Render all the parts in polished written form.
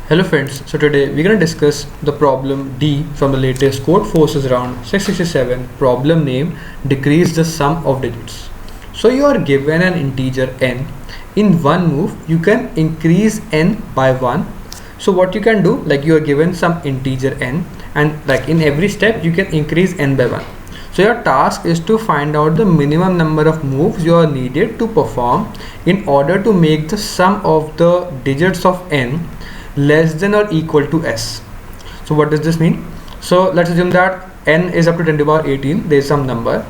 Hello friends, so today we're going to discuss the problem D from the latest Codeforces round 667, problem name decrease the sum of digits. So you are given an integer n. In one move you can increase n by 1. So what you can do, like you are given some integer n and like in every step you can increase n by 1. So your task is to find out the minimum number of moves you are needed to perform in order to make the sum of the digits of n less than or equal to s. So what does this mean? So let's assume that n is up to 10 to the power 18, there is some number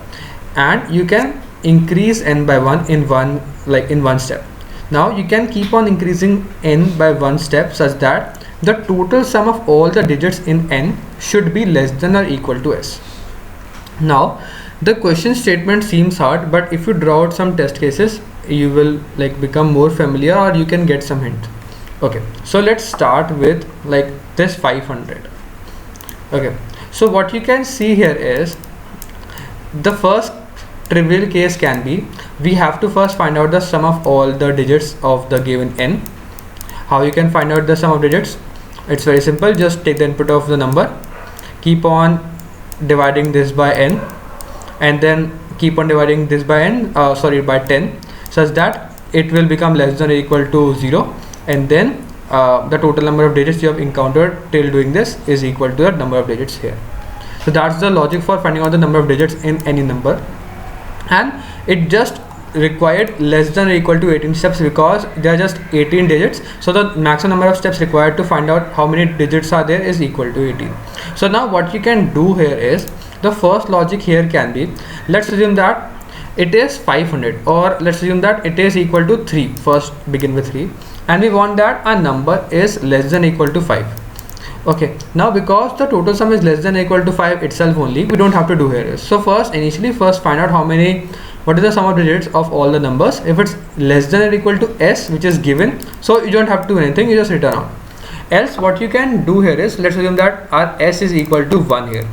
and you can increase n by 1 in one step. Now you can keep on increasing n by one step such that the total sum of all the digits in n should be less than or equal to s. Now the question statement seems hard, but if you draw out some test cases you will become more familiar, or you can get some hint. Okay, so let's start with this 500. Okay, so what you can see here is the first trivial case can be, we have to first find out the sum of all the digits of the given n. How you can find out the sum of digits? It's very simple, just take the input of the number, keep on dividing this by n, and then keep on dividing this by by 10, such that it will become less than or equal to 0, and then the total number of digits you have encountered till doing this is equal to the number of digits here. So that's the logic for finding out the number of digits in any number, and it just required less than or equal to 18 steps because there are just 18 digits. So the maximum number of steps required to find out how many digits are there is equal to 18. So now what you can do here is, the first logic here can be, let's assume that it is 500, or let's assume that it is equal to 3. First begin with 3, and we want that a number is less than or equal to 5. Okay, now because the total sum is less than or equal to 5 itself only, we don't have to do here. So first find out what is the sum of digits of all the numbers. If it's less than or equal to s, which is given, so you don't have to do anything, you just return out. Else what you can do here is, let's assume that our s is equal to 1 here.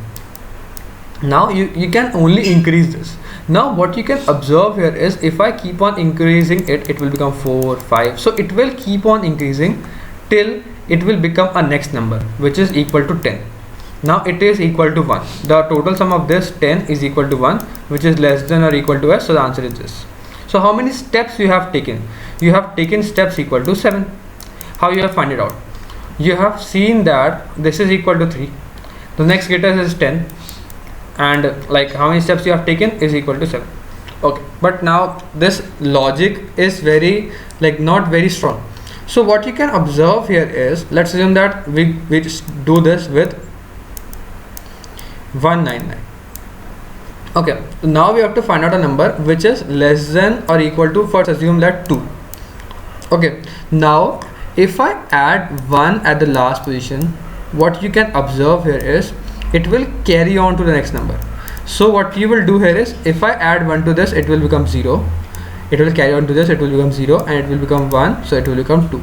Now you can only increase this. Now what you can observe here is, if I keep on increasing it, it will become 4, 5. So it will keep on increasing till it will become a next number which is equal to 10. Now it is equal to 1. The total sum of this 10 is equal to 1, which is less than or equal to s. So the answer is this. So how many steps you have taken? You have taken steps equal to 7. How you have find it out? You have seen that this is equal to 3. The next greatest is 10. And how many steps you have taken is equal to 7. Okay, but now this logic is very not very strong. So what you can observe here is, let's assume that we just do this with 199. Okay, now we have to find out a number which is less than or equal to, first assume that 2. Okay, now if I add 1 at the last position, what you can observe here is it will carry on to the next number. So what you will do here is, if I add 1 to this, it will become 0, it will carry on to this, it will become 0, and it will become 1, so it will become 2,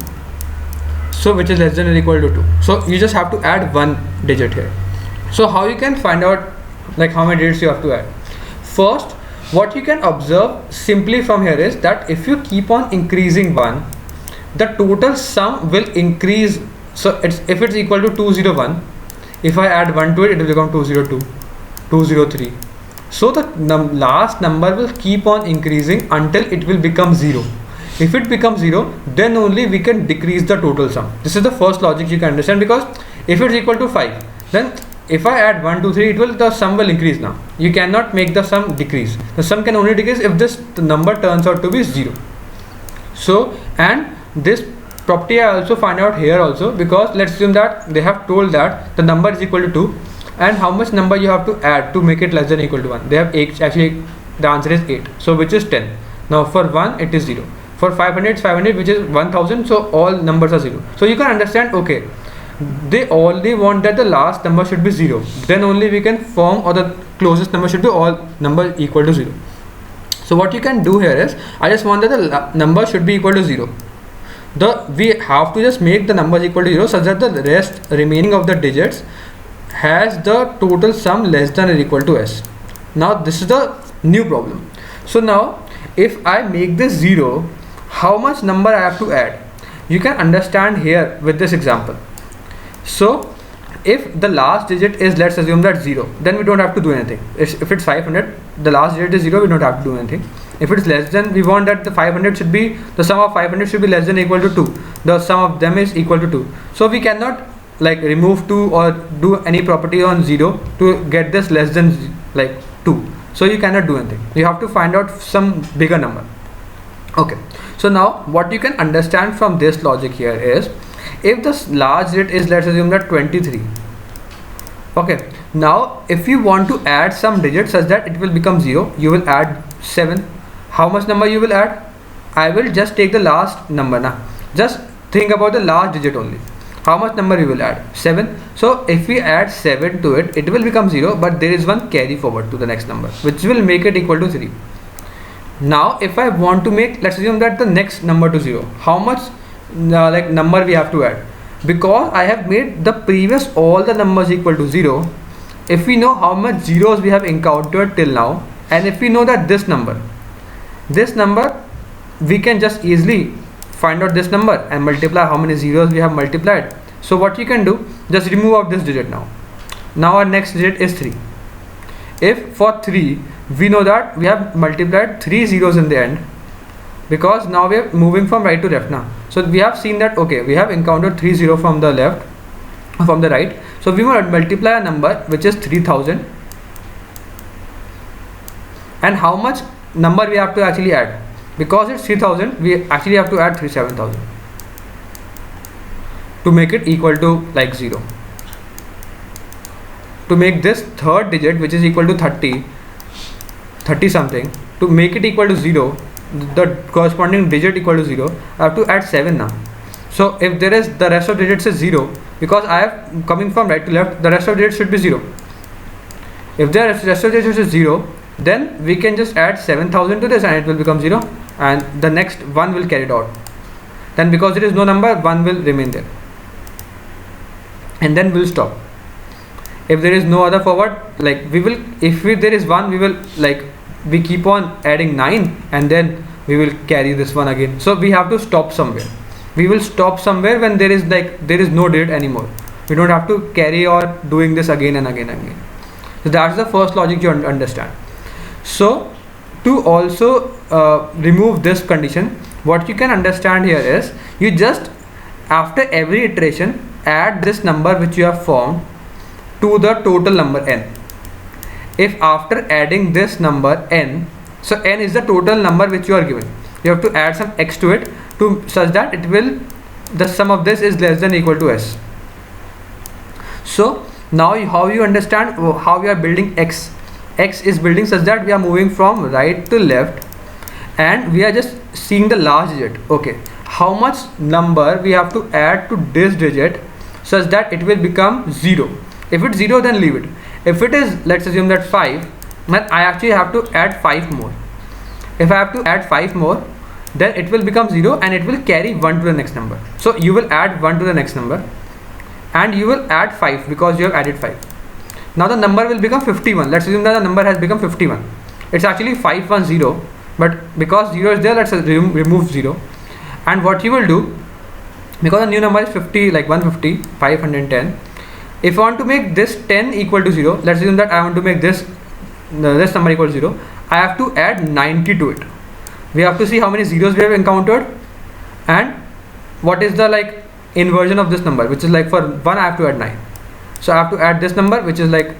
so which is less than or equal to 2. So you just have to add one digit here. So how you can find out how many digits you have to add? First, what you can observe simply from here is that if you keep on increasing 1, the total sum will increase. So if it's equal to 201, if I add 1 to it, it will become 202, 203. So the last number will keep on increasing until it will become 0. If it becomes 0, then only we can decrease the total sum. This is the first logic you can understand, because if it's equal to 5, then if I add 1, 2, 3, the sum will increase now. You cannot make the sum decrease. The sum can only decrease if the number turns out to be 0. So, and this property I also find out here also, because let's assume that they have told that the number is equal to 2, and how much number you have to add to make it less than or equal to 1. They have 8, actually the answer is 8, so which is 10. Now for 1 it is 0, for 500 it's 500, which is 1000, so all numbers are 0. So you can understand, okay, they only want that the last number should be 0, then only we can form, or the closest number should be all number equal to 0. So what you can do here is, I just want that the number should be equal to 0. We have to just make the numbers equal to 0 such that the rest remaining of the digits has the total sum less than or equal to s. Now this is the new problem. So now if I make this 0, how much number I have to add? You can understand here with this example. So if the last digit is, let's assume that 0, then we don't have to do anything. If it's 500, the last digit is 0, we don't have to do anything. If it's less than, we want that the 500 should be, the sum of 500 should be less than or equal to 2. The sum of them is equal to 2. So we cannot like remove 2 or do any property on 0 to get this less than like 2. So you cannot do anything. You have to find out some bigger number. Okay. So now what you can understand from this logic here is, if the large digit is, let's assume that 23. Okay. Now if you want to add some digit such that it will become 0, you will add 7. How much number you will add? I will just take the last number now. Just think about the last digit only. How much number you will add? 7. So if we add 7 to it, it will become 0, but there is one carry forward to the next number, which will make it equal to 3. Now if I want to make, let's assume that the next number to 0, how much like number we have to add? Because I have made the previous all the numbers equal to 0, if we know how much zeros we have encountered till now, and if we know that this number, we can just easily find out this number and multiply how many zeros we have multiplied. So what you can do, just remove out this digit now. Now our next digit is 3. If for 3 we know that we have multiplied 3 zeros in the end, because now we are moving from right to left now. So we have seen that okay, we have encountered 3 0 from the left, from the right. So we will multiply a number which is 3000, and how much number we have to actually add? Because it's 3000, we actually have to add 7000 to make it equal to like 0. To make this third digit, which is equal to 30 something, to make it equal to 0, the corresponding digit equal to 0, I have to add 7 now. So if there is, the rest of digits is 0, because I have coming from right to left, the rest of digits should be 0. If the rest of digits is 0, then we can just add 7000 to this and it will become 0, and the next one will carry it out. Then because there is no number, 1 will remain there, and then we'll stop. If there is no other forward, like we will, if there is 1, we will like, we keep on adding 9 and then we will carry this one again. So we have to stop somewhere. We will stop somewhere when there is like, there is no digit anymore. We don't have to carry on doing this again and again and again. So that's the first logic you understand. So to also remove this condition, what you can understand here is, you just after every iteration add this number which you have formed to the total number n. If after adding this number n, so n is the total number which you are given, you have to add some x to it, to such that it will, the sum of this is less than or equal to s. So now how you understand how we are building x. X is building such that we are moving from right to left and we are just seeing the last digit. Okay, how much number we have to add to this digit such that it will become 0. If it's 0, then leave it. If it is, let's assume that 5, then I actually have to add 5 more. If I have to add 5 more, then it will become 0 and it will carry 1 to the next number. So you will add 1 to the next number and you will add 5 because you have added 5. Now the number will become 51. Let's assume that the number has become 51. It's actually 510, but because 0 is there, let's remove 0. And what you will do, because the new number is 50, like 150, 510. If I want to make this 10 equal to 0, let's assume that I want to make this number equal to 0, I have to add 90 to it. We have to see how many zeros we have encountered and what is the like inversion of this number, which is like for 1 I have to add 9. So I have to add this number which is like,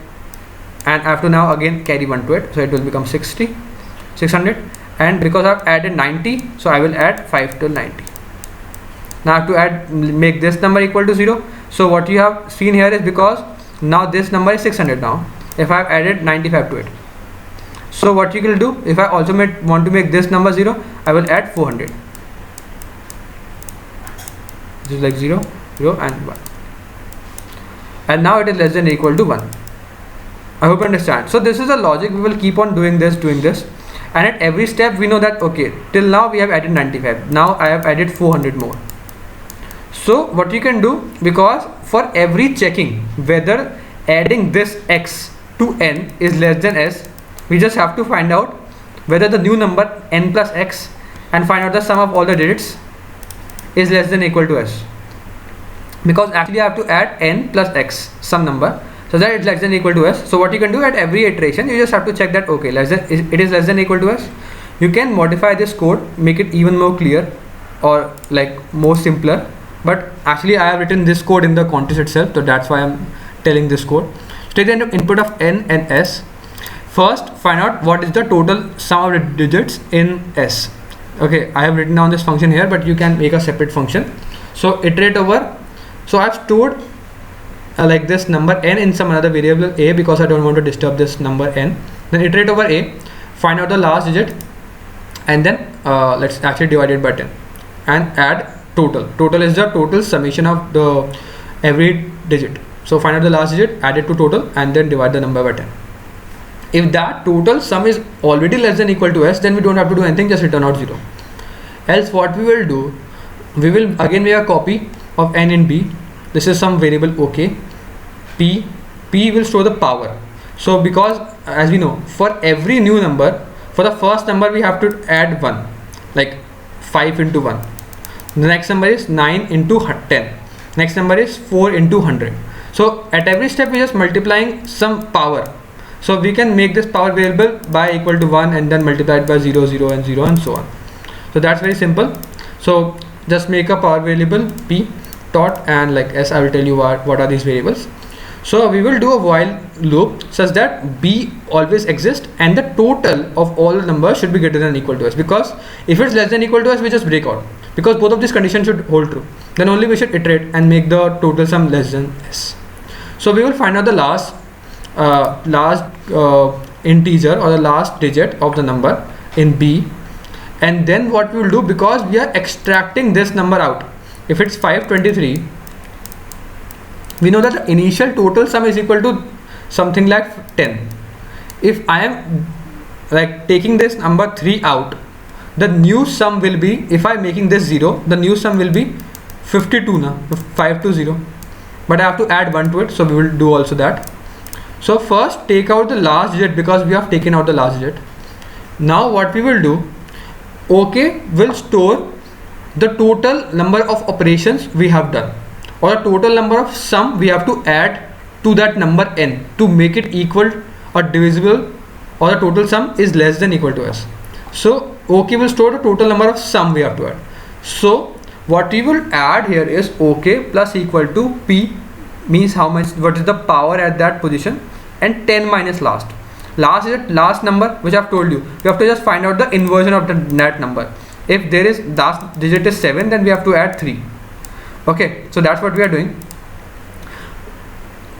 and I have to now again carry 1 to it, so it will become 600, and because I have added 90, so I will add 5 to 90. Now I have to add, make this number equal to 0. So what you have seen here is, because now this number is 600 now, if I have added 95 to it. So what you will do, if I also want to make this number 0, I will add 400. This is like 0, 0 and 1. And now it is less than or equal to 1. I hope you understand. So this is the logic. We will keep on doing this, and at every step we know that okay, till now we have added 95. Now I have added 400 more. So what you can do, because for every checking whether adding this x to n is less than s, we just have to find out whether the new number n plus x and find out the sum of all the digits is less than or equal to s. because actually I have to add n plus x, some number, so that it's less than or equal to s. So what you can do at every iteration, you just have to check that okay, it is less than or equal to s. You can modify this code, make it even more clear or like more simpler, but actually I have written this code in the contest itself, so that's why I'm telling this code. Take the input of n and s. First find out what is the total sum of the digits in s. Okay, I have written down this function here, but you can make a separate function. So iterate over, so I've stored like this number n in some another variable a because I don't want to disturb this number n. Then iterate over a, find out the last digit, and then let's actually divide it by 10 and add total. Total is the total summation of the every digit. So find out the last digit, add it to total, and then divide the number by 10. If that total sum is already less than or equal to s, then we don't have to do anything, just return out 0. Else what we will do, we will again make a copy of n in b. This is some variable OK. P will store the power. So because as we know, for every new number, for the first number we have to add 1, like 5 into 1. The next number is 9 into 10. Next number is 4 into 100. So at every step we are just multiplying some power. So we can make this power variable by equal to 1 and then multiply it by 0, 0 and 0 and so on. So that's very simple. So just make a power variable p dot and like s, I will tell you what are these variables. So we will do a while loop such that b always exists and the total of all numbers should be greater than or equal to s, because if it's less than or equal to s, we just break out, because both of these conditions should hold true. Then only we should iterate and make the total sum less than s. So we will find out the last integer or the last digit of the number in b, and then what we will do, because we are extracting this number out, if it's 523, we know that the initial total sum is equal to something like 10. If I am like taking this number 3 out, the new sum will be, if I am making this 0, the new sum will be 52 now, 520, but I have to add 1 to it, so we will do also that. So first take out the last digit, because we have taken out the last digit. Now what we will do, OK will store the total number of operations we have done, or the total number of sum we have to add to that number n to make it equal or divisible, or the total sum is less than or equal to s. So OK will store the total number of sum we have to add. So what we will add here is OK plus equal to p, means how much, what is the power at that position, and 10 minus last number, which I've told you. You have to just find out the inversion of that number. If there is last digit is 7, then we have to add 3. Okay, so that's what we are doing.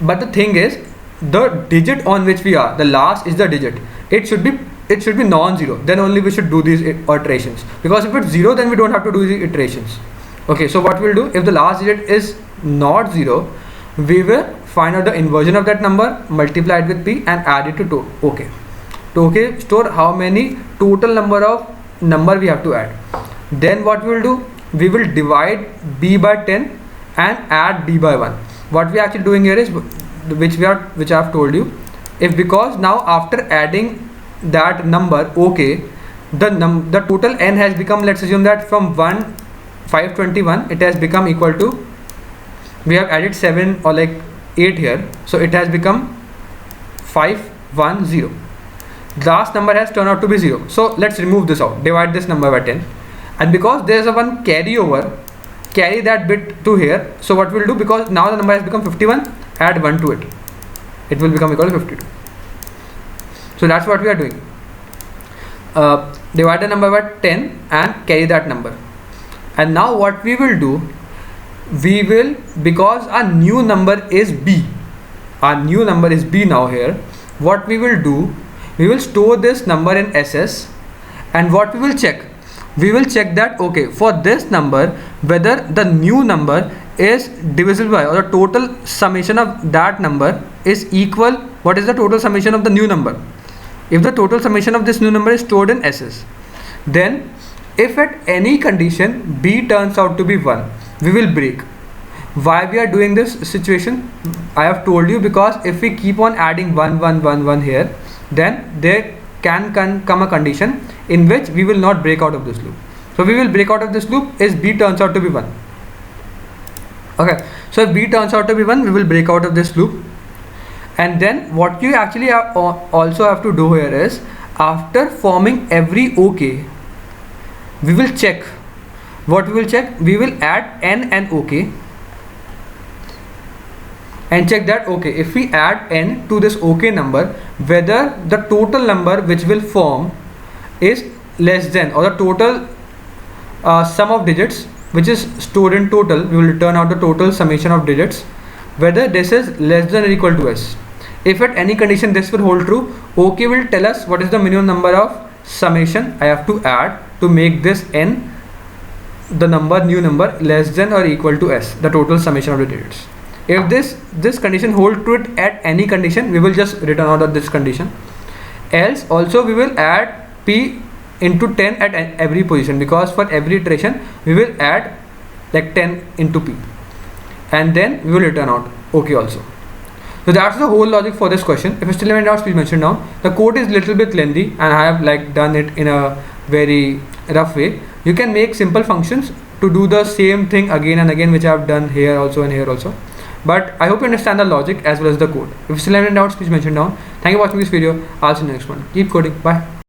But the thing is, the digit on which we are, the last is the digit. It should be non-zero. Then only we should do these iterations. Because if it's 0, then we don't have to do these iterations. Okay, so what we'll do, if the last digit is not 0, we will find out the inversion of that number, multiply it with p and add it to OK. To OK store how many total number of number we have to add. Then what we will do, we will divide b by 10 and add b by 1. What we are actually doing here is, which I have told you, if because now after adding that number OK, the total n has become, let's assume that from 521 it has become equal to, we have added 7 or like 8 here, so it has become 510. Last number has turned out to be 0. So let's remove this out, divide this number by 10, and because there is a one carry over, carry that bit to here. So what we'll do, because now the number has become 51, add 1 to it, it will become equal to 52. So that's what we are doing. Divide the number by 10 and carry that number. And now what we will do, we will, because our new number is b, now here, what we will do, we will store this number in ss, and what we will check that okay, for this number whether the new number is divisible by, or the total summation of that number is equal, what is the total summation of the new number. If the total summation of this new number is stored in ss, then if at any condition b turns out to be 1, we will break. Why we are doing this situation, I have told you, because if we keep on adding 1 1 1 1 here, then there can come a condition in which we will not break out of this loop. So we will break out of this loop if b turns out to be 1. Okay, so if b turns out to be 1, we will break out of this loop. And then what you actually also have to do here is, after forming every OK, we will check. What we will check? We will add n and OK and check that, okay, if we add n to this OK number, whether the total number which will form is less than, or the total sum of digits which is stored in total, we will return out the total summation of digits, whether this is less than or equal to s. If at any condition this will hold true, OK will tell us what is the minimum number of summation I have to add to make this n, the new number, less than or equal to s, the total summation of the digits. If this condition hold true at any condition, we will just return out of this condition. Else also we will add p into 10 at every position, because for every iteration we will add like 10 into p, and then we will return out OK also. So that's the whole logic for this question. If you still have any doubts, please mention down. The code is little bit lengthy and I have like done it in a very rough way. You can make simple functions to do the same thing again and again, which I have done here also and here also. But I hope you understand the logic as well as the code. If you still have any doubts, please mention down. Thank you for watching this video. I'll see you in the next one. Keep coding. Bye.